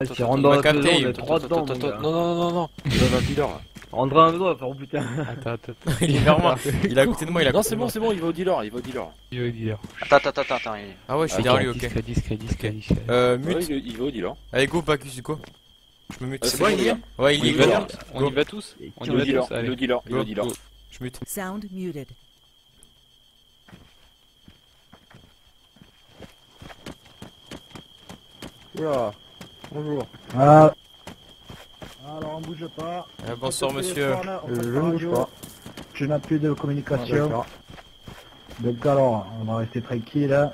Si on rentre dans la capté, saison, on il- est 3 dedans. Non, donne un dealer là. Rendre un doigt, faire oh putain. Attends. Il est vers moi. Il est à côté de moi, il est à Non, côté c'est de bon, moi. il va au dealer, Yo, dealer. Attends. Ah ouais, je suis derrière lui, ok. Discret. Mute. Il va au dealer. Allez, go, Bacchus, du coup. Je me mute. C'est bon, il y a. Ouais, il On est y va, go. On y va tous. On y Il va au va dealer, tous. il va au Allez. dealer, il va au Go, dealer. go. Je mute. Sound muted. Oula, bonjour. Ah. Alors on bouge pas. Bonsoir, monsieur. Je Je ne bouge pas. Je n'ai plus de communication. D'accord. Donc alors, on va rester tranquille. Hein.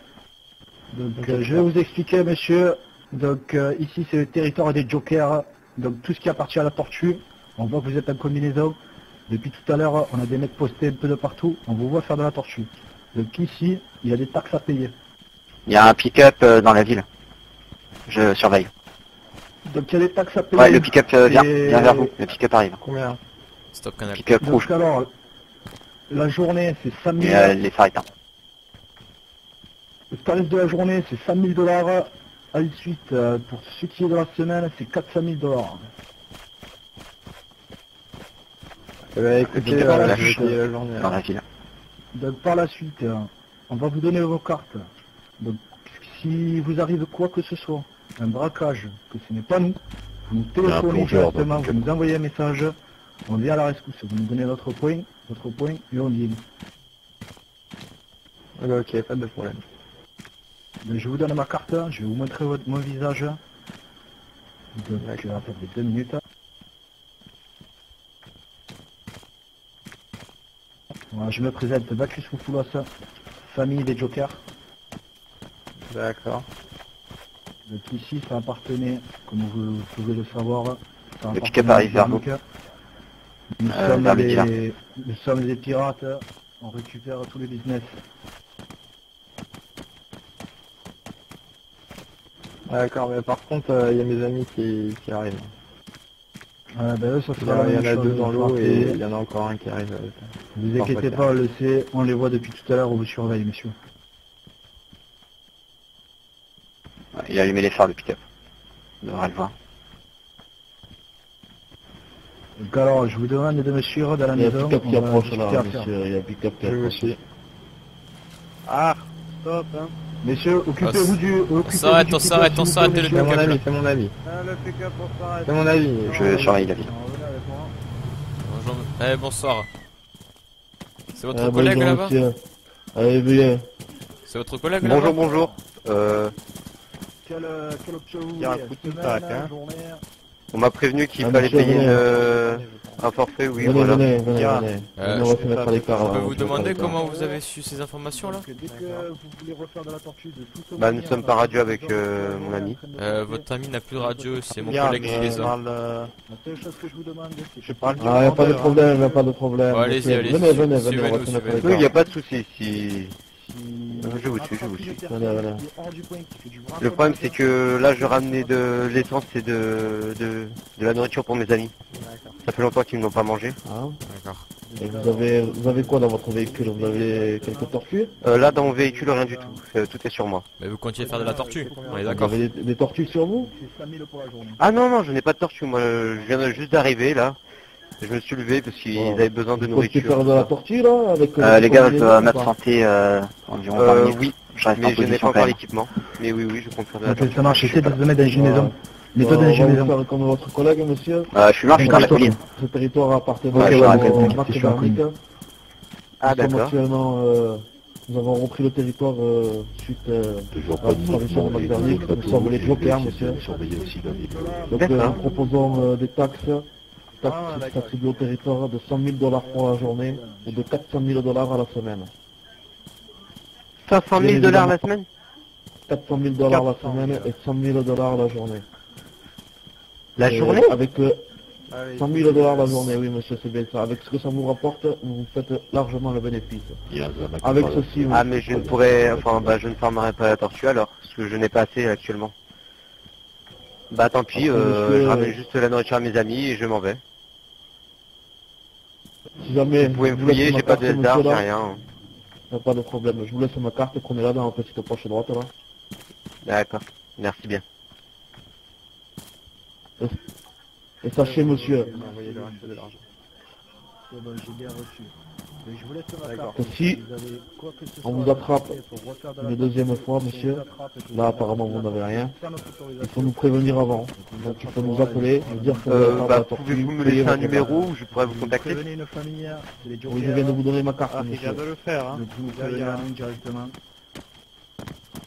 Donc je vais vous expliquer monsieur. Donc ici c'est le territoire des jokers. Donc tout ce qui appartient à la tortue. On voit que vous êtes en combinaison. Depuis tout à l'heure, on a des mecs postés un peu de partout. On vous voit faire de la tortue. Donc ici, il y a des taxes à payer. Il y a un pick-up dans la ville. Je surveille. Donc il y a des taxes à payer. Ouais, le pick-up vient Et- vers vous. Le pick-up arrive. Combien? Stop canal. Pick-up rouge. Donc alors, la journée c'est 5 000. Et les phares éteints. Le tarif de la journée, c'est 5 000 $. Ensuite, pour ce qui est de la semaine, c'est 400 000 $. Eh ben écoutez, Pick-up je vais lâche. payer la journée. Dans la ville. Donc par la suite, on va vous donner vos cartes. Donc si vous arrive quoi que ce soit, un braquage, que ce n'est pas nous, vous nous téléphonez directement, vous nous envoyez un message, on vient à la rescousse, vous nous donnez votre point, et on dit. Ok, pas de problème. Donc, je vous donne ma carte, je vais vous montrer mon visage. Donc attendez 2 minutes. Voilà, je me présente, Bacchus Foufoulos, famille des Jokers. D'accord. Donc ici, ça appartenait, comme vous pouvez le savoir, ça Le pick-up appartenait arrive vers à vous. Banque. vers le dealer. Nous sommes des pirates, on récupère tous les business. D'accord, mais par contre, il y a mes amis qui arrivent. Ben, eux, ça Il y sera la en même a chose, deux dans l'eau partez. et il y en a encore un qui arrive. Ne vous inquiétez pas, on le sait, on les voit depuis tout à l'heure, on vous surveille, monsieur. Ouais, il a allumé les phares, le pick-up. On devrait le voir. Donc alors, je vous demande de me suivre dans la Il y a un maison. pick-up qui on va approche discuter là, affaire. monsieur. Il y a un pick-up qui Je vous approche. suis. Ah, stop, hein. Messieurs, occupez-vous du... On s'arrête, on s'arrête, on s'arrête le C'est mon pick-up. ami, c'est mon ami. Le pick-up, on s'arrête. C'est mon ami. Je surveille la ville. Revenez avec moi. Bonjour. Eh, bonsoir. C'est votre Ah, collègue bonjour, là-bas? monsieur. Allez, bien. C'est votre collègue là-bas? Bonjour. Quelle option vous Il y a un voulez? coup de Semaine, tac, hein. journée? On m'a prévenu qu'il Ah, fallait monsieur, payer venez. un forfait, oui, Venez, voilà. venez. Dira. Venez, Euh, on va se mettre à l'écart. Je là, peux on vous va se mettre à demander l'écart. comment vous avez su ces informations là? Donc, dès que vous voulez refaire de la tortue, de toute Bah, nous manière, sommes par radio avec mon ami. Votre ami n'a plus de radio, c'est mon Dira, collègue qui les a. La seule chose que je vous demande, c'est... Je parle Ah, y a pas de problème, y a pas de problème. Bon, allez-y, allez-y. Venez, venez, venez, Suivez-nous, on va se mettre à suivez-nous. Oui, il n'y a l'écart. pas de souci. Si... Je vous suis. Voilà. Le problème, c'est que là, je ramenais de l'essence et de la nourriture pour mes amis. Ça fait longtemps qu'ils n'ont pas mangé. Ah. D'accord. Et vous avez quoi dans votre véhicule? Vous avez quelques tortues? Là, dans mon véhicule, rien du tout. Tout est sur moi. Mais vous comptiez faire de la tortue, on est Vous d'accord. avez des tortues sur vous? C'est 5 000 pour la journée. Ah non, je n'ai pas de tortue. Moi, je viens juste d'arriver, là. Je me suis levé parce qu'ils Bon. avaient besoin de Vous comptez nourriture. faire de la tortue là avec Les gars, je combinaison, dois ou pas m'absenter environ 20 minutes. Oui, Je reste en mais je n'ai pas position quand encore même. l'équipement. Mais oui, je compte faire de la Ok, tortue. ça marche, essayez de se mettre dans une Ouais. maison. Mets-toi On dans va une vous maison. faire comme votre collègue, monsieur. Je suis loin, je suis dans la colline. Ce territoire appartient Ouais, je au rappelle, t'inquiète, Marc je suis en Bernic. Ah, Nous sommes d'accord. actuellement, nous avons repris le territoire suite à la disparition de Marc Bernic. Nous sommes les jokers, monsieur. Donc D'accord. nous proposons des taxes qui s'attribuent au territoire de 100 000 $ pour la journée et de 400 000 $ à la semaine. 500 000 $ la semaine 400 000 $ la semaine et 100 000 $ la journée. La journée Avec 100 000 $ la journée, oui monsieur, c'est bien ça. Avec ce que ça vous rapporte, vous faites largement le bénéfice. Avec ceci, oui. Ah, mais je ne pourrais... Enfin, je ne farmerai pas la tortue alors, parce que je n'ai pas assez actuellement. Bah tant pis, Après, monsieur, je ramène juste la nourriture à mes amis et je m'en vais. Si jamais Vous pouvez me laissez fouiller, ma j'ai pas carte, de monsieur, d'armes, j'ai là, rien. y a pas de problème. Je vous laisse ma carte, prenez-la dans la petite poche droite là. D'accord, merci bien. Et sachez, monsieur, C'est bon, j'ai bien reçu. Mais je vous laisse ma que carte. si Vous avez quoi que ce on soit vous attrape pour refaire de la une deuxième fois, monsieur, là apparemment vous n'avez rien, il faut nous prévenir avant. Donc il faut nous appeler, nous dire que vous avez pas la tortue, pouvez-vous me payer laisser un votre numéro où je pourrais vous contacter? Prévenez une famille, c'est les part. Oui, jokers. je viens de vous donner ma carte, monsieur. de le faire, hein. Donc vous prévenez la ligne directement.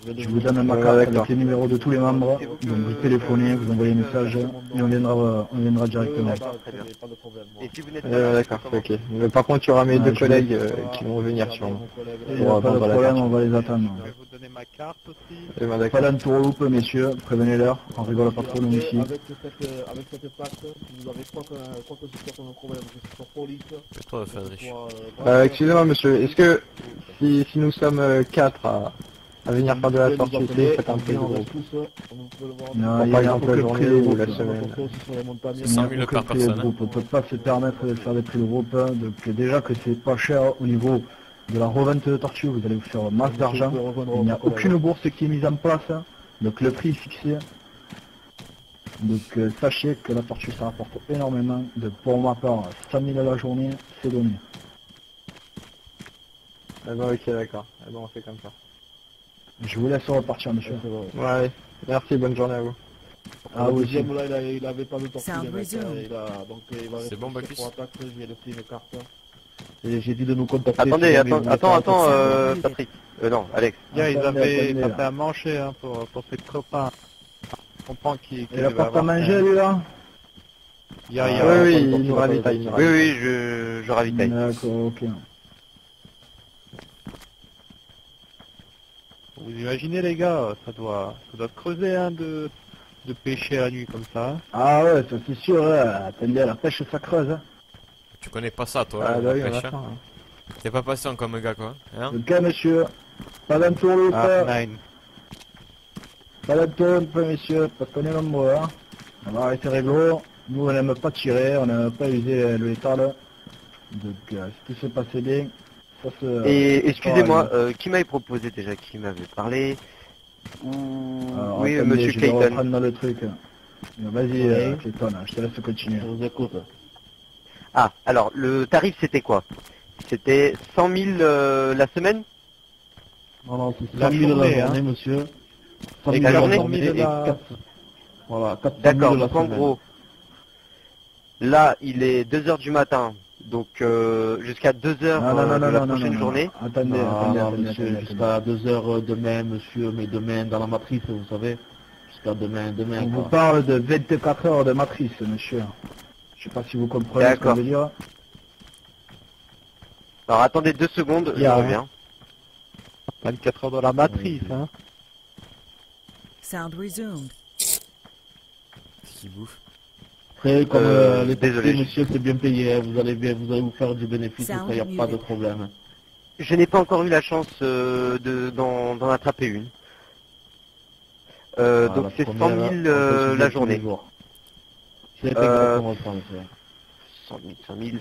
Je Je vous donne ma carte avec les numéros de tous les membres. Donc vous téléphonez, vous envoyez un message et on viendra directement. Et si vous n'êtes D'accord, ok. Mais par contre, il y aura mes deux collègues qui vont venir sûrement. Il n'y a pas de problème, on va les attendre. Je vais vous donner ma carte aussi. Pas D'accord. d'entourloupe, messieurs, prévenez-leur, on rigole pas trop nous ici. Avec cette plaque, si vous avez quoi que ce soit comme problème, que ce soit police, Fais-toi, Frédéric. Excusez-moi monsieur, est-ce que si nous sommes 4 à venir faire de la tortue, faites un peu de groupe. Non, il Par n'y a exemple la aucun journée prix de ou la groupe. semaine. Il n'y a 100 000 aucun par prix de personne. groupe. On ne peut pas se permettre de faire des prix de groupe. Donc déjà que c'est pas cher au niveau de la revente de tortues, vous allez vous faire masse d'argent. Il n'y a aucune bourse qui est mise en place. Donc le prix est fixé. Donc sachez que la tortue ça rapporte énormément. Donc pour ma part, 100 000 à la journée, c'est donné. Ah bon, ok, d'accord. Ah bon, on fait comme ça. Je vous laisse repartir, monsieur. Ouais, merci, bonne journée à vous. Ah oui, deuxième là, il avait pas de tortue, Sound le mec, resumed. donc il va C'est bon, rester Bacchus pour attaque, je lui ai laissé une carte. Et j'ai dit de nous contacter. Attendez, si jamais vous voulez attends, faire un Patrick. Non, Alex. Bien, ils Attendez, avaient attendez, ça là. fait à manger hein, pour ses copains. Je comprends qu'il Et la porte à manger, lui, là? Il y a, oui, il nous ravitaille. Oui, oui, je ravitaille. D'accord, ok. Vous imaginez les gars, ça doit creuser hein, de pêcher la nuit comme ça. Hein. Ah ouais, ça c'est sûr, attendez, la pêche ça creuse. Hein. Tu connais pas ça, toi, Ah la bah oui, on pêche, a hein. faim. Hein. T'es pas patient comme gars, quoi. Hein? Ok, monsieur, pas d'entourloupe, Ah, nine. pas d'entourloupe, monsieur, parce qu'on est nombreux. Hein. On va arrêter réglo. Nous, on n'aime pas tirer, on n'aime pas user le létal. Donc, si tout se passait bien, ça se... Et excusez-moi, qui m'avait proposé déjà, qui m'avait parlé Oui, attendez, monsieur je vais Clayton. reprendre dans le truc. Vas-y, Oui. Clayton, je te laisse continuer. Je vous écoute. Ah, alors, le tarif c'était quoi? C'était 100 000 la semaine? Non, non, c'est La 100 000 journée, la journée, monsieur. 100 Et 000 la journée 100 000 de la- et 400. Voilà, 400 000 D'accord, la donc en semaine. gros, là, il est 2h du matin, donc jusqu'à 2h de la prochaine journée. Attendez, Non, attendez, non, attendez, monsieur, attendez, jusqu'à 2 heures demain, monsieur, mais demain dans la matrice, vous savez. Jusqu'à demain, On vous quoi. parle de 24 heures de matrice, monsieur. Je sais pas si vous comprenez ce que D'accord. je veux dire. Alors attendez 2 secondes, je Yeah. reviens. 24 heures de la matrice. Hein. Sound resumed. Qui bouffe. Après, comme les désolé, taxis, monsieur, c'est bien payé, hein, vous allez vous faire du bénéfice, Ça, ça, y a on pas de mulet. problème. Je n'ai pas encore eu la chance d'en attraper une. Voilà, Donc la c'est 100 première, 000 on peut se la dire tous journée. les jours. C'est exactement ça, monsieur. 100 000, 100 000.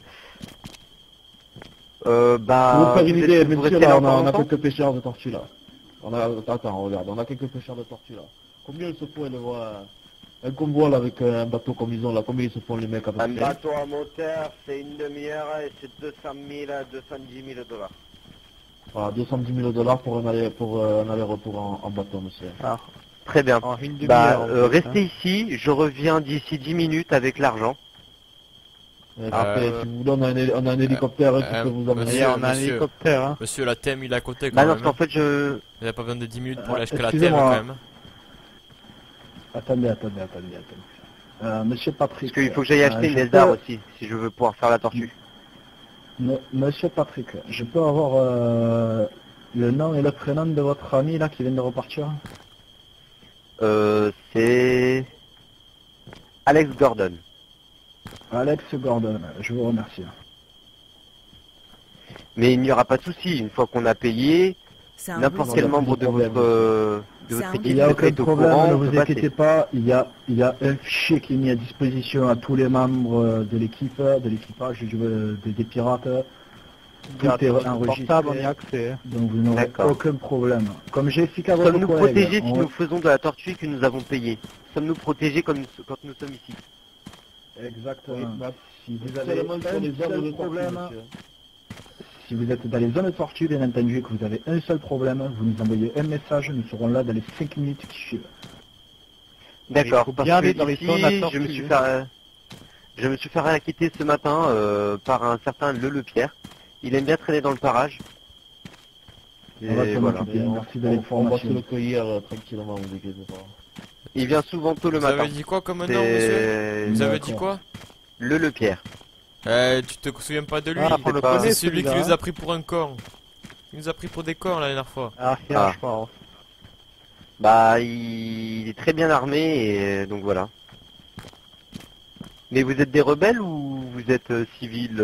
Pour vous Bah, faire une vous idée, êtes- vous monsieur, restez là, là on a encore longtemps quelques pêcheurs de tortues, là. Attends, regarde, on a quelques pêcheurs de tortues, là. Combien ils se font, les voir un convoi, là, avec un bateau comme ils ont, là, combien ils se font, les mecs, à peu Un près bateau à moteur, c'est une demi-heure et c'est 200 000 à 210 000 $. Voilà, 210 000 $, pour un aller-retour en bateau, monsieur. Très bien. En une demi-heure. Bah, en fait, restez ici, je reviens d'ici 10 minutes avec l'argent. Et après, si vous voulez, on a un hélicoptère qui peut vous hein. amener. Et on a un monsieur. hélicoptère. Hein. Monsieur, la thème, il est à côté quand Bah non, même. parce qu'en fait, Il a pas besoin de 10 minutes pour aller acheter la thème excusez-moi. quand même. Attendez. Monsieur Patrick. parce qu'il faut que j'aille acheter une je Eldar peux- aussi, si je veux pouvoir faire la tortue. Monsieur Patrick, je peux avoir le nom et le prénom de votre ami là qui vient de repartir? C'est Alex Gordon. Alex Gordon, je vous remercie. Mais il n'y aura pas de souci, une fois qu'on a payé, Sound n'importe il y quel a resumed. membre plus de de votre Ça, équipe Il n'y a est aucun au problème, courant, ne on vous peut passer. inquiétez pas, il y a un fichier qui est mis à disposition à tous les membres de l'équipe, de l'équipage des pirates. tout est enregistré, portable, on y a accès. donc vous n'aurez D'accord. aucun problème. Comme j'ai expliqué à votre Sommes-nous collègue, protégés si on- nous faisons de la tortue que nous avons payé? Sommes-nous protégés comme quand nous sommes ici? Exactement. bah, Si vous avez Seulement un sur les zones seul de problème, problème, monsieur. si vous êtes dans les zones de tortue, bien entendu, et que vous avez un seul problème, vous nous envoyez un message, nous serons là dans les 5 minutes qui suivent. D'accord, Il faut parce bien que aller dans les ici, zones à je tortue, me suis hein. fait, je me suis fait acquitter ce matin par un certain Lepierre. Il aime bien traîner dans le parage. On va Et s'en voilà. occuper. Merci de On va se l'information. le cueillir tranquillement, vous inquiétez pas. Il vient souvent tôt le Vous matin. avez dit quoi comme nom, monsieur? C'est Vous avez D'accord. dit quoi? Lepierre. Tu te souviens pas de lui? Ah, on le pas- connaît, C'est celui qui celui-là, nous a pris pour un corps. Il nous a pris pour des corps la dernière fois. Ah, Ah. je pense. Bah, il est très bien armé et donc voilà. Mais vous êtes des rebelles ou vous êtes civils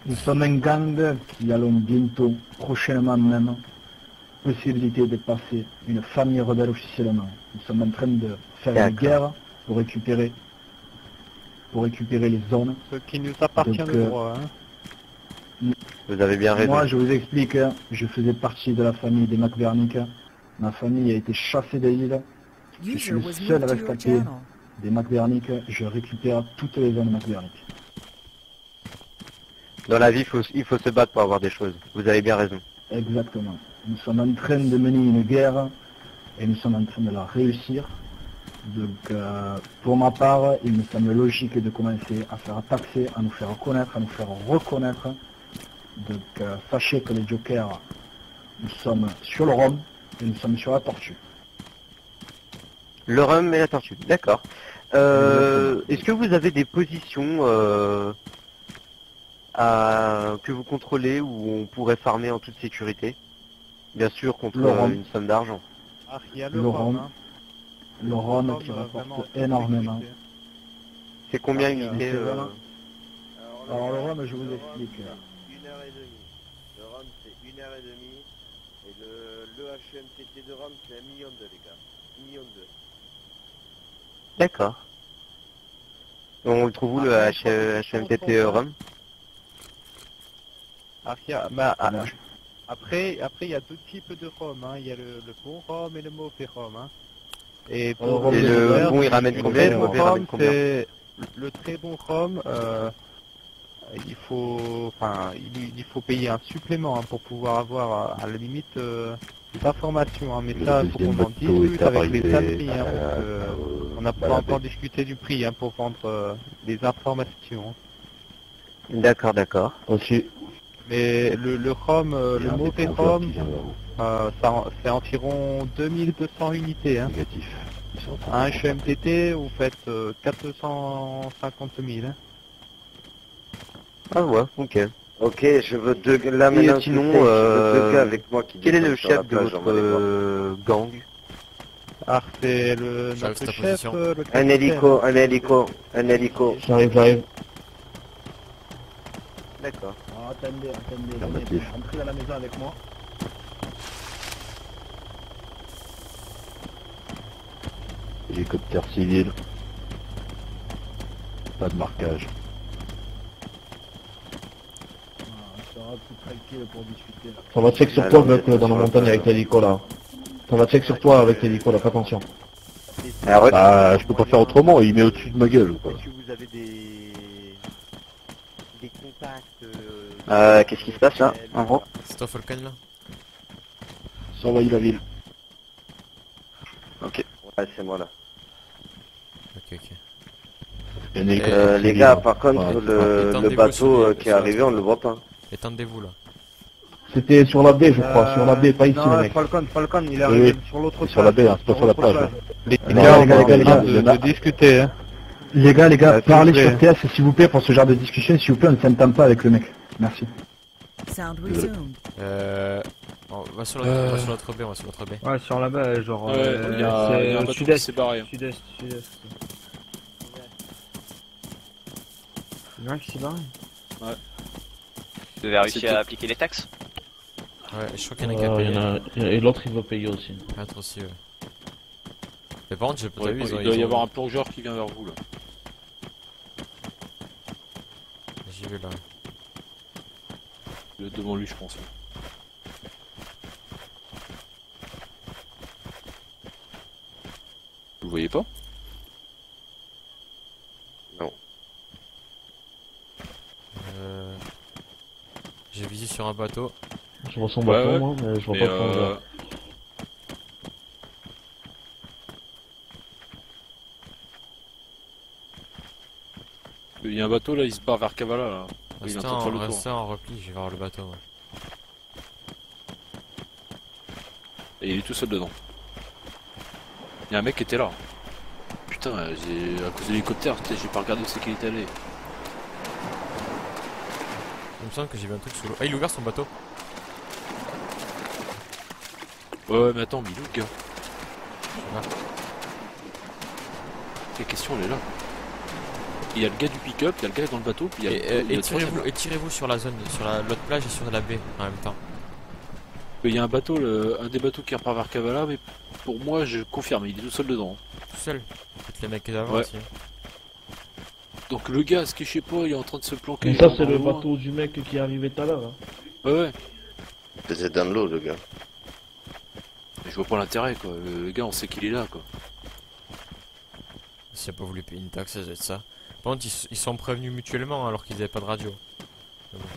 Nous sommes un gang qui allons bientôt, prochainement même, possibilité de passer une famille rebelle officiellement. Nous sommes en train de faire une D'accord. guerre pour récupérer les zones. Ce qui nous appartient Donc, de droit. Hein. Vous avez bien raison. Moi, je vous explique, je faisais partie de la famille des McVernick. Ma famille a été chassée de l'île. Je suis le seul rescapé des McVernick. Je récupère toutes les zones McVernick. Dans la vie, il faut se battre pour avoir des choses. Vous avez bien raison. Exactement. Nous sommes en train de mener une guerre et nous sommes en train de la réussir. Donc, pour ma part, il me semble logique de commencer à faire taxer, à nous faire connaître, à nous faire reconnaître. Donc, sachez que les jokers, nous sommes sur le rhum et nous sommes sur la tortue. Le rhum et la tortue. D'accord. Est-ce que vous avez des positions que vous contrôlez où on pourrait farmer en toute sécurité? Bien sûr, contre Le rhum. une somme d'argent. Ah, il y a Le le rhum. rhum. Hein. Le rhum Rhum, qui vraiment, rapporte c'est énormément. sécurité. C'est combien Ah, unité c'est voilà. Alors le rhum, je vous explique. 1h30. Le rhum c'est 1h30 et le HMTT de rhum c'est 1 million les gars. 1 million. D'accord. On le trouve où le HMTT rhum? Ah, bah, après, il y a deux types de rhum. Hein. Il y a le bon rhum et le mauvais rhum. Hein. Et, pour Et les le joueurs, bon, il ramène le combien? très Le bon mauvais ramène rhum, combien? c'est le très bon rhum. Il faut payer un supplément hein, pour pouvoir avoir à la limite des informations. Hein. Mais ça, il faut qu'on en discute avec les amis. Hein, parce que on n'a pas encore discuté du prix hein, pour vendre des informations. D'accord, d'accord. Aussi. Mais le rhum, le mauvais rhum, c'est environ 2200 unités. Hein. Négatif. Un HMTT, vous faites 450 000. Hein. Ah ouais, ok. Ok, je veux deux là Et maintenant. sinon, je veux deux gars avec moi qui quel est le descendent sur la chef de plage, on va les voir. votre gang? Ah, c'est J'arrive notre à ta chef, position. le Un capitaine. hélico, un hélico, un hélico. J'arrive. D'accord. Alors, attendez, Affirmatif. entrez dans la maison avec moi. Hélicoptère civil. Pas de marquage. On sera plus tranquille pour discuter. Là. Ça va check sur toi, mec, dans la montagne avec l'hélico là. Ça va check sur toi avec l'hélico là, fais attention. Alors, Bah, je peux pas faire autrement, il met au-dessus de ma gueule, quoi. Est-ce que vous avez des contacts Qu'est-ce qui se passe là, en gros? C'est toi Falcon là? Surveille la ville. ouais, c'est moi là. Ok. Il y a un hélicoptère Les civil, gars, hein. par contre, Ouais, le Étendez-vous bateau sur les- qui est sur la arrivé, on le voit pas. Étendez-vous là. C'était sur la baie, je crois, sur la baie, pas ici, non, le mec. Falcon, il est Oui, arrivé oui. sur l'autre Sur la baie, hein, c'est pas sur la plage. hein. Les Non, gars, non, on non, est en les train gars, de discuter. Hein. Les gars, s'il parlez vous plaît. sur TS s'il vous plaît pour ce genre de discussion, s'il vous plaît, on ne s'entend pas avec le mec. Merci. Sound resumed. On va sur l'autre baie, on va sur l'autre baie. Ouais, sur là-bas, genre. Ouais, il y a c'est un au bateau qui sud-est. s'est barré. Sud-est. Il y en a un qui s'est barré. Vous avez réussi à appliquer les taxes? Ouais, je crois qu'il y en a qui a payé. Et l'autre il va payer aussi. L'autre aussi, ouais. Mais par contre, j'ai pas Ouais, vu, il doit y avoir un plongeur qui vient vers vous là. là. Devant lui, je pense. Vous le voyez pas? Non. J'ai visé sur un bateau. Je ressens bateau, moi, mais je vois pas de plongeur. Il y a un bateau là, il se barre vers Kavala là. Il est en train de faire le tour. Restez en repli, je vais voir le bateau. Ouais. Et il est tout seul dedans. Il y a un mec qui était là. Putain, à cause de l'hélicoptère, j'ai pas regardé où c'est qu'il est allé. Il me semble que j'ai vu un truc sous l'eau. Ah, il a ouvert son bateau. Ouais, mais attends, mais il est où le gars? La question elle est là. Il y a le gars du pick-up, il y a le gars dans le bateau, puis il y a Étirez-vous sur la zone, sur l'autre plage et sur la baie en même temps. Il y a un bateau, un des bateaux qui repart vers Kavala, mais pour moi je confirme, il est tout seul dedans. Tout seul? Peut-être les mecs d'avant aussi. Donc le gars, ce que je sais pas, il est en train de se planquer. Et ça c'est le bateau du mec qui est arrivé tout à l'heure. Ouais. Peut-être dans l'eau le gars. Mais je vois pas l'intérêt quoi, le gars on sait qu'il est là quoi. S'il a pas voulu payer une taxe, ça doit être ça. Par contre, ils sont prévenus mutuellement alors qu'ils avaient pas de radio.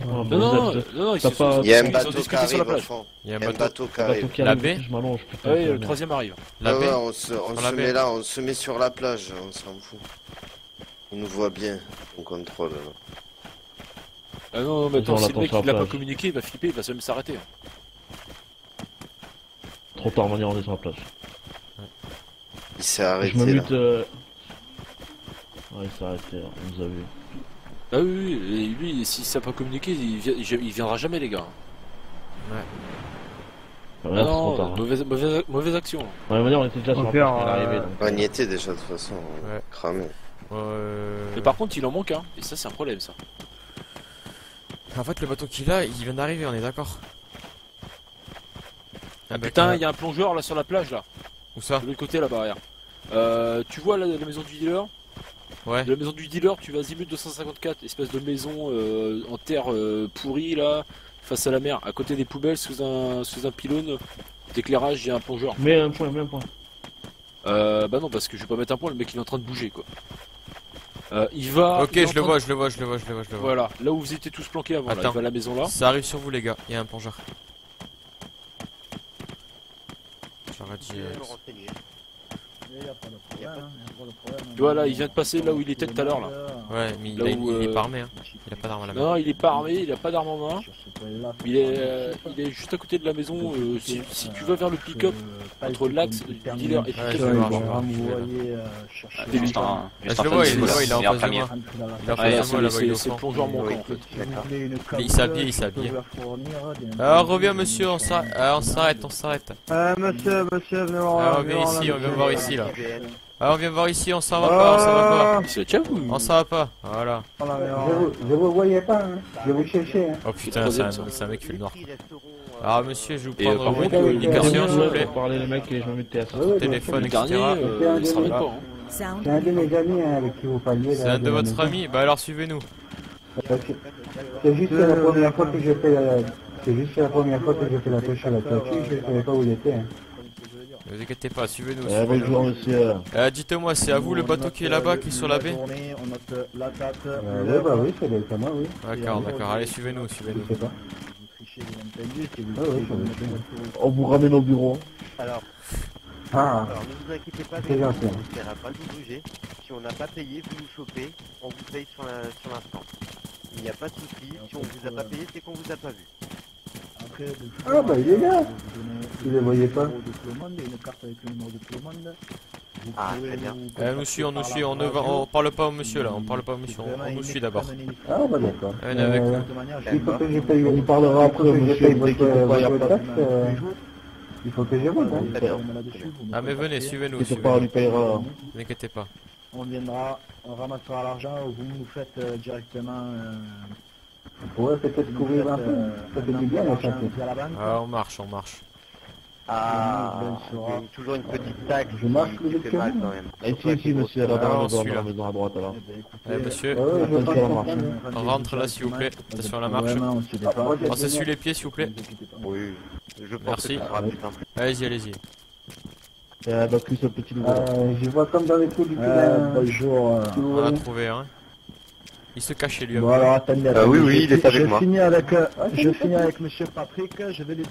Non, il y a un bateau qui arrive au fond. Il y a un bateau qui arrive. La baie. Ouais, le troisième arrive. La baie. On se met là, on se met sur la plage, on s'en fout. On nous voit bien, on contrôle là. Ah non, mais attends, si le mec il l'a pas communiqué, il va flipper, il va même s'arrêter. Trop tard, on est sur la plage. Il s'est arrêté. Je me mute. Ouais, il s'est arrêté, on nous a vu. Ah oui, et lui, s'il s'est pas communiqué, il viendra jamais, les gars. Ouais. Ah non, tard, mauvaise action. Ouais, on était déjà sur la plage. On y était déjà de toute façon, cramé. Mais par contre, il en manque un, et ça, c'est un problème, ça. En fait, le bateau qu'il a, il vient d'arriver, on est d'accord. Ah putain, il y a un plongeur là sur la plage là. Où ça? De l'autre côté là-bas, regarde. Tu vois la maison du dealer? Ouais. De la maison du dealer, tu vas à Zimut 254, espèce de maison en terre pourrie là, face à la mer, à côté des poubelles, sous un pylône d'éclairage, il y a un plongeur. Mais un point. Bah non, parce que je vais pas mettre un point, le mec il est en train de bouger quoi. Il va. Ok, je le vois. Voilà, là où vous étiez tous planqués avant, là, il va à la maison là. Ça arrive sur vous les gars, il y a un plongeur. J'aurais dit. Tu vois là, il vient de passer là où il était tout à l'heure là. Ouais, mais il est pas armé hein. Il a pas d'arme à la main. Non, il est pas armé, il a pas d'arme en main. Il est juste à côté de la maison. Si tu vas vers le pick-up entre l'axe du dealer et je le vois, il est en face de moi. Il est en face de moi là-bas, il est au fond. C'est le plongeur manquant en fait. Il s'habille. Alors reviens monsieur, on s'arrête. Monsieur, venez voir. On vient voir ici là. Alors viens voir ici, on s'en va pas. On s'en va pas, voilà. Je vous voyais pas, hein. Je vous cherchais. Hein. Oh putain, c'est un mec qui fait le noir. Alors monsieur, je vais vous prendre votre communication s'il vous plaît. Parler les mecs et je me mets téléphone, etc. Il se ramène pas. C'est un de mes amis avec qui vous parliez. C'est un de votre ami? Bah alors suivez-nous. C'est juste la première fois que je fais la pêche à la tortue, je ne savais pas où il était. Hein. Ne vous inquiétez pas, suivez-nous. Bonjour monsieur. Dites-moi, c'est à vous le bateau qui est là-bas, qui est sur la baie? Oui, c'est moi, oui. D'accord, allez, suivez-nous. On vous ramène au bureau. Alors ne vous inquiétez pas, on ne essaiera pas de vous bouger. Si on n'a pas payé, vous nous chopez, on vous paye sur l'instant. Il n'y a pas de souci, si on vous a pas payé, c'est qu'on vous a pas vu. Ah bah il est là. Vous ne le voyez pas. Ah très bien. On suit, on parle pas au monsieur là, on nous suit d'abord. Ah bah d'accord. Venez avec nous. Il faut que je paye, on parlera après monsieur, votre taxe. Il faut que je monte. Ah mais venez, suivez-nous. Ne vous inquiétez pas. On viendra, on ramassera l'argent ou vous nous faites directement... Ouais, peut-être couvrir un peu. Ça fait du bien la chasse. Ah, on marche. Ah, il y a toujours une petite taxe Je marque qui le fait mal quand même. Ici, monsieur, là-bas, Ah, dans celui-là. la maison à droite, là. Monsieur, Ouais, on rentre là s'il vous plaît. Attention à la marche. On s'essuie les pieds s'il vous plaît. Oui, je pense Merci. que ça sera plus simple. Allez-y, allez-y. bah, plus ce petit loup. Je vois comme dans les coups du bonjour. On a trouvé un. Il se cache chez lui. Bon alors attendez, oui, il est avec moi. Je finis avec monsieur Patrick, je vais lui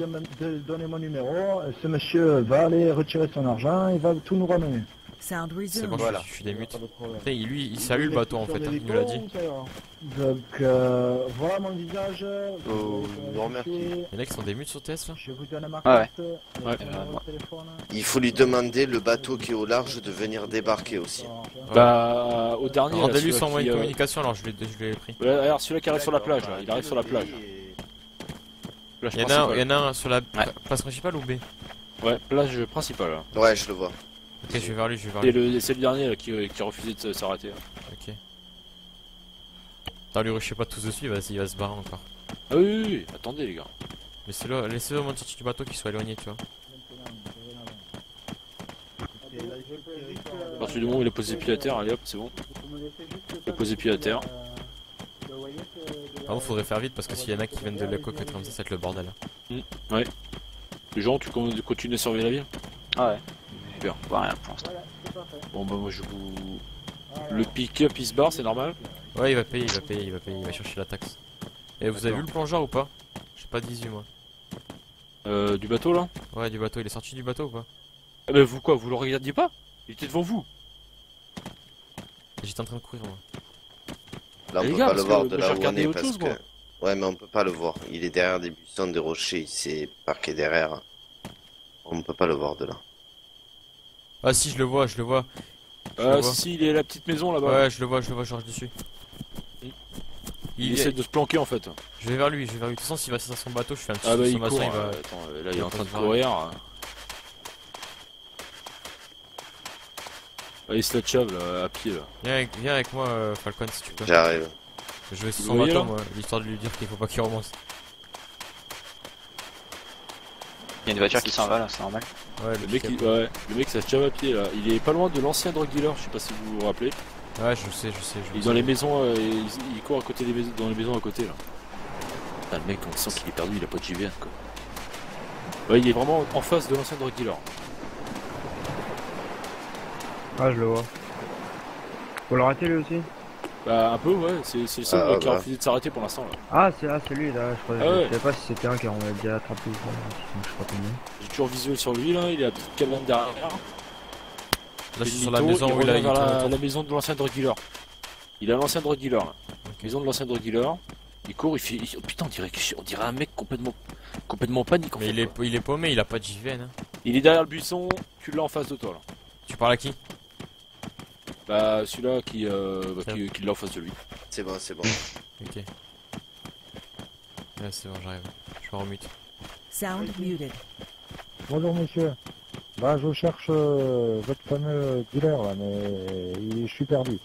donner mon numéro. Ce monsieur va aller retirer son argent, il va tout nous ramener. Sound C'est bon, resumed. je suis des mutes. Lui, il salue le bateau en fait, il nous l'a dit. Donc voilà mon visage. non, merci. Il y en a qui sont des mutes sur TS là. Je vous donne ma Ah ouais. carte. Ouais. Téléphone. Il faut lui demander le bateau qui est au large de venir débarquer aussi. Bah, au dernier. là, Rendez-lui celui-là son qui, moyen de communication alors je l'ai pris. Alors celui-là qui arrive sur la plage, là. Il arrive sur la plage. Plage Il y en principale. a un sur la place principale ou B? Ouais, plage principale. Là. Ouais, je le vois. Ok, je vais vers lui, C'est le dernier là, qui a refusé de s'arrêter. Ok. Attends, lui rushez pas tous dessus, il va se barrer encore. Ah oui, attendez les gars. Laissez-le au monter du bateau qu'il soit éloigné, tu vois. À partir du moment où il a posé pied à terre, allez hop, c'est bon. Il a posé pied à terre. Par contre, faudrait faire vite parce que s'il y en a qui viennent de l'écho comme ça, ça va être le bordel. Ouais. Les gens, tu continues à surveiller la ville? Ah ouais. Super. Je vois rien pour l'instant. Bon bah moi je vous... Le pick-up il se barre, c'est normal? Ouais, il va payer, il va chercher la taxe. Et vous avez vu le plongeur ou pas? J'ai pas 18 moi. Du bateau là? Ouais, du bateau, il est sorti du bateau ou pas? Ah bah vous quoi, vous le regardiez pas? Il était devant vous. J'étais en train de courir moi. Là, on Les peut gars, pas le parce voir que de moi, là j'ai où on regardé est autre parce chose, que... moi. Ouais, mais on peut pas le voir. Il est derrière des buissons, des rochers, il s'est parqué derrière. On peut pas le voir de là. Ah si, je le vois. Si, il est à la petite maison là-bas. Ouais, je le vois, je charge dessus. Il essaie de se planquer en fait. Je vais vers lui. De toute façon, s'il va sur son bateau, je fais un petit Ah bah il sommation, court, il va... attends, là il est en train de courir. Ah, il se la chave là, à pied là. Viens avec moi, Falcon, si tu peux. J'arrive. Je vais sur Vous son voyez, bateau, là moi, l'histoire de lui dire qu'il faut pas qu'il remonte. Il y a une voiture qui s'en va là, c'est normal. Ouais, le mec ça se chave à pied là. Il est pas loin de l'ancien drug dealer, je sais pas si vous vous rappelez. Ouais, je sais. Il est dans les maisons, il court à côté des maisons, dans les maisons à côté là. Putain, le mec on sent qu'il est perdu, il a pas de JVN quoi. Ouais, il est vraiment en face de l'ancien drug dealer. Ah, je le vois. Faut l'arrêter lui aussi? Bah un peu ouais, c'est le seul qui a refusé de s'arrêter pour l'instant là. Ah, c'est lui là, je crois. Ouais. Je savais pas si c'était un car on l'a déjà attrapé ou pas, donc je sais pas combien. J'ai toujours visuel sur lui là, il est à la petite cabane derrière. Là, je suis sur la maison où il revient a vers la maison de l'ancien drug dealer. Il a l'ancien drug dealer là. Maison de l'ancien drug dealer. Il court, oh, putain, on dirait un mec complètement panique en mais fait. il est paumé, il a pas de JVN. Hein. Il est derrière le buisson, tu l'as en face de toi là. Tu parles à qui? Bah celui-là qui l'a en face de lui. C'est bon. Ok. Ouais, c'est bon, j'arrive. Je me remute. Sound muted. Bonjour monsieur. Bah je cherche votre fameux dealer là, mais je suis perdu.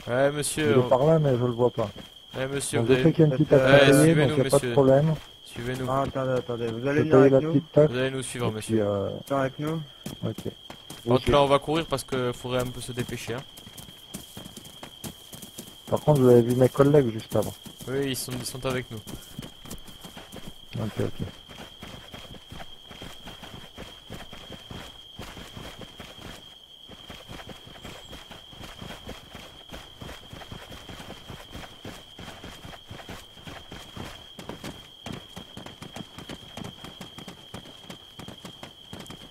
Ouais monsieur. Il est par là mais je le vois pas. Ouais monsieur, Donc, je sais qu'il y a une petite taxe à payer, donc il n'y a pas de problème. Suivez-nous. Ah, attendez, vous Je allez vais venir payer avec la nous? petite taxe. Vous allez nous suivre et monsieur. puis, Venir avec nous? Ok. En tout cas, on va courir parce que faudrait un peu se dépêcher. Hein. Par contre, vous avez vu mes collègues juste avant. Oui, ils sont avec nous. Ok.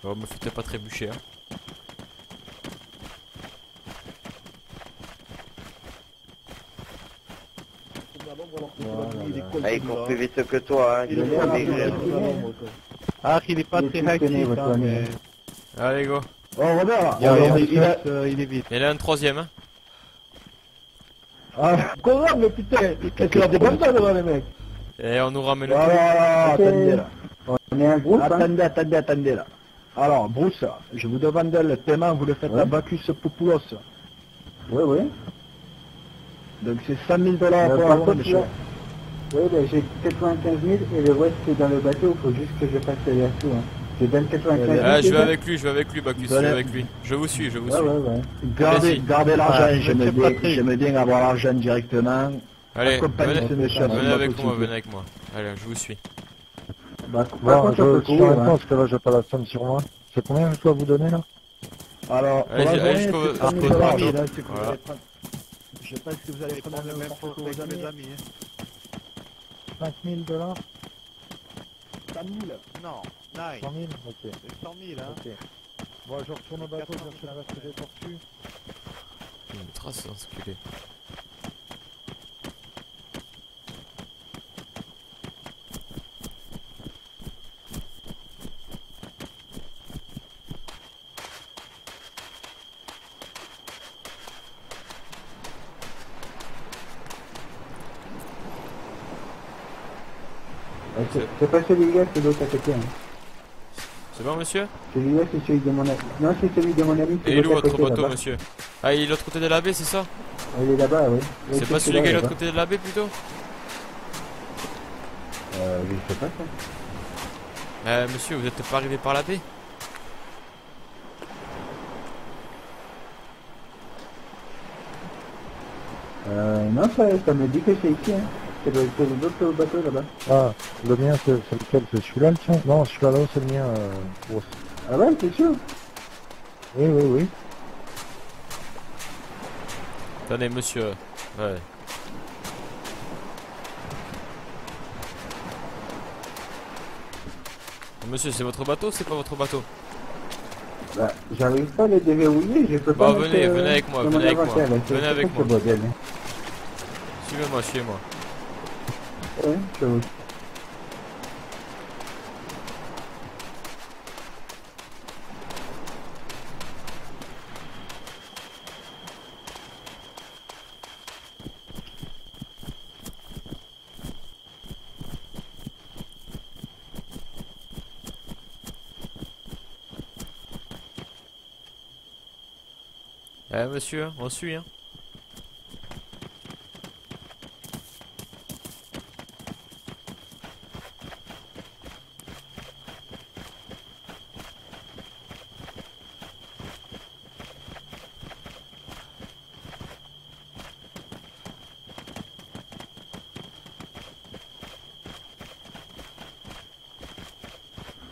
Bon, me faites pas trébucher. Hein. Ah, il court plus vite que toi, hein. Ah, il est pas très actif, hein, mais... Allez, go. Oh, Robert, il est vite. Il y en a un troisième. Hein. Ah, comment, mais putain, qu'est-ce qu'il a des bonnes devant les mecs. Et on nous ramène le attendez là. On est un groupe. Attendez là. Alors, Bruce, je vous demande le paiement, vous le faites à Bacchus Popoulos. Oui. Donc c'est 100 000 $ pour avoir, monsieur. Oui, ben j'ai 95 000 et le reste c'est dans le bateau, il faut juste que je fasse les sous. Hein. C'est 24,95. Je vais avec lui, Bacchus, je vais avec lui. Je vous suis. Ouais. Gardez l'argent, j'aime bien avoir l'argent directement. Allez, venez avec moi. Allez, je vous suis. Je suis en réponse que là j'ai pas la somme sur moi. C'est combien je dois vous donner là? Alors, allez jusqu'au bateau. Voilà. Je sais pas si vous allez prendre le même pour vos amis. 5 000 $? 100 000? Non, 9. 100 000? Ok. 100 000, hein. Ok. Bon, je retourne au bateau, je cherche le reste des tortues. Une trace insculée. C'est pas celui-là, c'est l'autre à côté. C'est bon, monsieur? Celui-là, c'est celui de mon ami. Non, c'est celui de mon ami. Et il est où votre bateau, monsieur? Ah, il est de l'autre côté de la baie, c'est ça? Il est là-bas, oui. C'est pas celui qui est de l'autre côté de la baie, plutôt? Je sais pas ça. Monsieur, vous êtes pas arrivé par la baie? Non, ça me dit que c'est ici, hein. C'est l'autre bateau là-bas. Ah, le mien c'est lequel? C'est celui-là le tien? Non, celui-là là c'est le mien. Ah ouais, c'est sûr? Oui. Attendez, monsieur. Ouais. Monsieur, c'est votre bateau ou c'est pas votre bateau? Bah, j'arrive pas à les déverrouiller, je peux pas. Bah, venez avec moi, venez avec moi. Suivez-moi. Ouais, je vous. Monsieur, on suit, hein.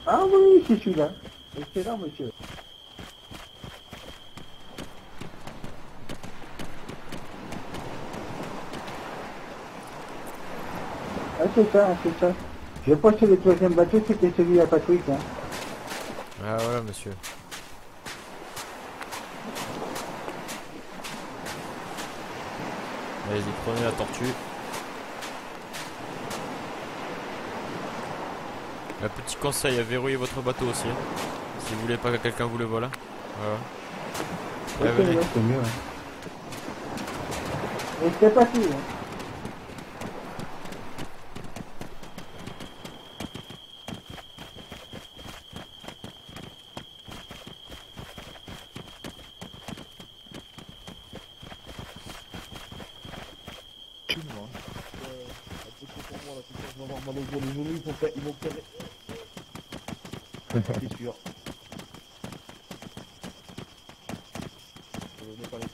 Ah oui, c'est celui-là. Excellent, monsieur. Ah, c'est ça. Je pense que le troisième bateau, c'était celui à Patrick, hein. Ah, voilà, monsieur. Allez-y, prenez la tortue. Un petit conseil, à verrouiller votre bateau aussi. Hein. Si vous voulez pas que quelqu'un vous le vole. Hein. Voilà. Allez, venez. C'est mieux, hein. Et c'est parti, hein. C'est sûr.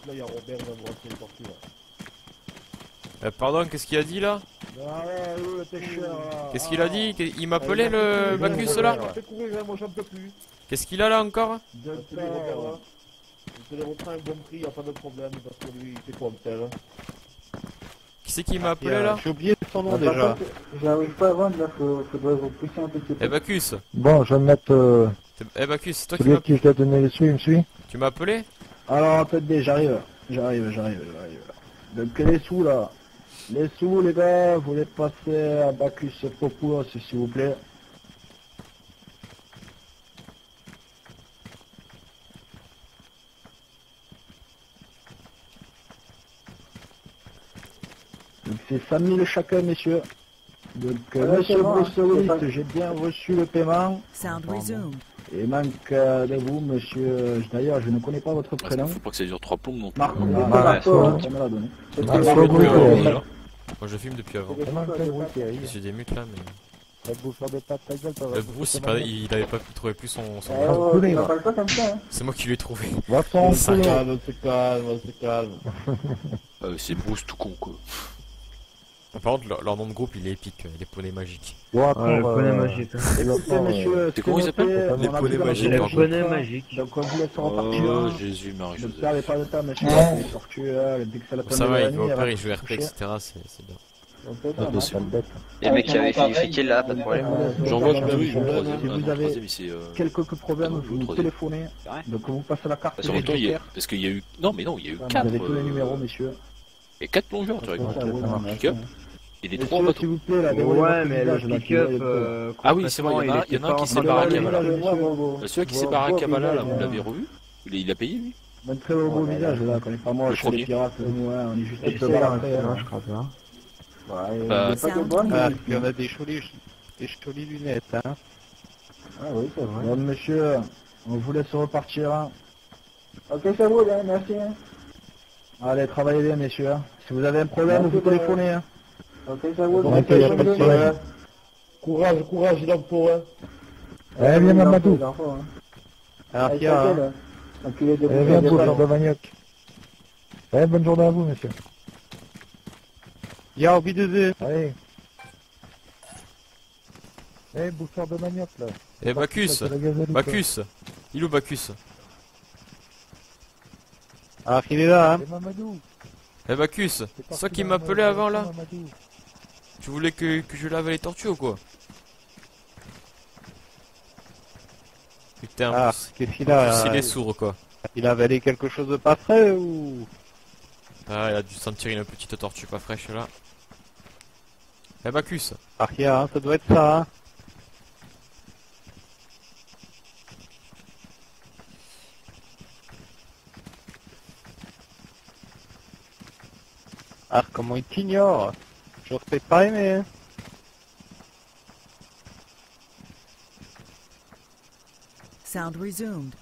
Là, il y a Robert qui va vous rentrer une tortue là. Pardon, qu'est-ce qu'il a dit là? Qu'est-ce qu'il a dit? Il m'appelait le Bacchus là? Qu'est-ce qu'il a là encore? Je te les reprends un bon prix, il n'y a pas de problème parce que lui il fait quoi tel. Qui c'est qui m'a appelé là? J'ai oublié son nom déjà. J'arrive pas à vendre là, faudrait vous pousser un petit peu. Bacchus. Bon, je vais me mettre. Bacchus, c'est toi qui celui m'as à qui je dois donner les sous, il me suit? Tu m'as appelé? Alors attendez, j'arrive. Donc les sous là. Les sous les gars, vous les passez à Bacchus Popoulos s'il vous plaît. Donc c'est 5 000 chacun, messieurs. Donc monsieur Bruce Willis, j'ai bien reçu le paiement. Sound resumed. Et manque de vous, monsieur. D'ailleurs, je ne connais pas votre prénom. Faut pas que ça dure 3 plombes non plus. Marc. Ça me l'a donné. Moi je filme depuis avant. J'ai des mutes là, mais. Bruce, il avait pas pu trouver plus son... C'est moi qui lui ai trouvé. C'est Bruce tout con quoi. Par contre, leur nom de groupe il est épique, les poneys magiques. Le poney magique. C'est comment ils s'appellent? Les poneys magiques. Les poneys magiques. Donc on vous laisse repartir. Oh Jésus, Marie-Joseph. Ne perdez pas de temps, monsieur. Les tortues, dès que c'est la Ça va, il va au père, il joue RP, etc. C'est bien. Et le mec qui avait fait kill là, pas de problème. J'en vois que deux, ils jouent le Si troisième. vous avez quelques problèmes, vous nous téléphonez. Donc vous passez la carte. Sur le temps, parce qu'il y a eu. Non, mais non, il y a eu 4. Vous avez tous les numéros, messieurs. Et 4 plongeurs, tu rigoles. Pick-up. Et des 3 S'il bateaux. vous plaît, là, Ouais, mais le pick-up. Ah oui, c'est vrai, il y en a un qui s'est barré à Kabbalah. Celui qui s'est barré à Kabbalah, là, vous l'avez revu? Il a payé lui? Un très beau visage là, connais pas moi, je suis des pirates, on est juste des je crois pas. Il y en a des jolies lunettes, hein. Ah oui, c'est vrai. Bon, monsieur, on vous laisse repartir. Ok, ça roule, hein, merci. Allez, travaillez bien, messieurs. Si vous avez un problème, vous téléphonez. Ok, ça roule. Courage, il en pour eux. Eh bien, Mamadou. Alors, tiens. Viens, bouffeur de manioc. Bonne journée à vous, monsieur. Y'a envie de deux. Allez. Bouffeur de manioc, là. Bacchus. Bacchus. Il est où Bacchus? Alors, il est là, hein. Bacchus, c'est toi qui m'appelais avant là? Tu voulais que je lave les tortues ou quoi? Putain, qu'est-ce qu'il a? Il est sourd quoi. Il a avalé quelque chose de pas frais ou? Ah, il a dû sentir une petite tortue pas fraîche là. Bacchus. Arkia, hein, ça doit être ça, hein. Ah, comment il t'ignore? Je ne pas aimé, hein. Sound resumed.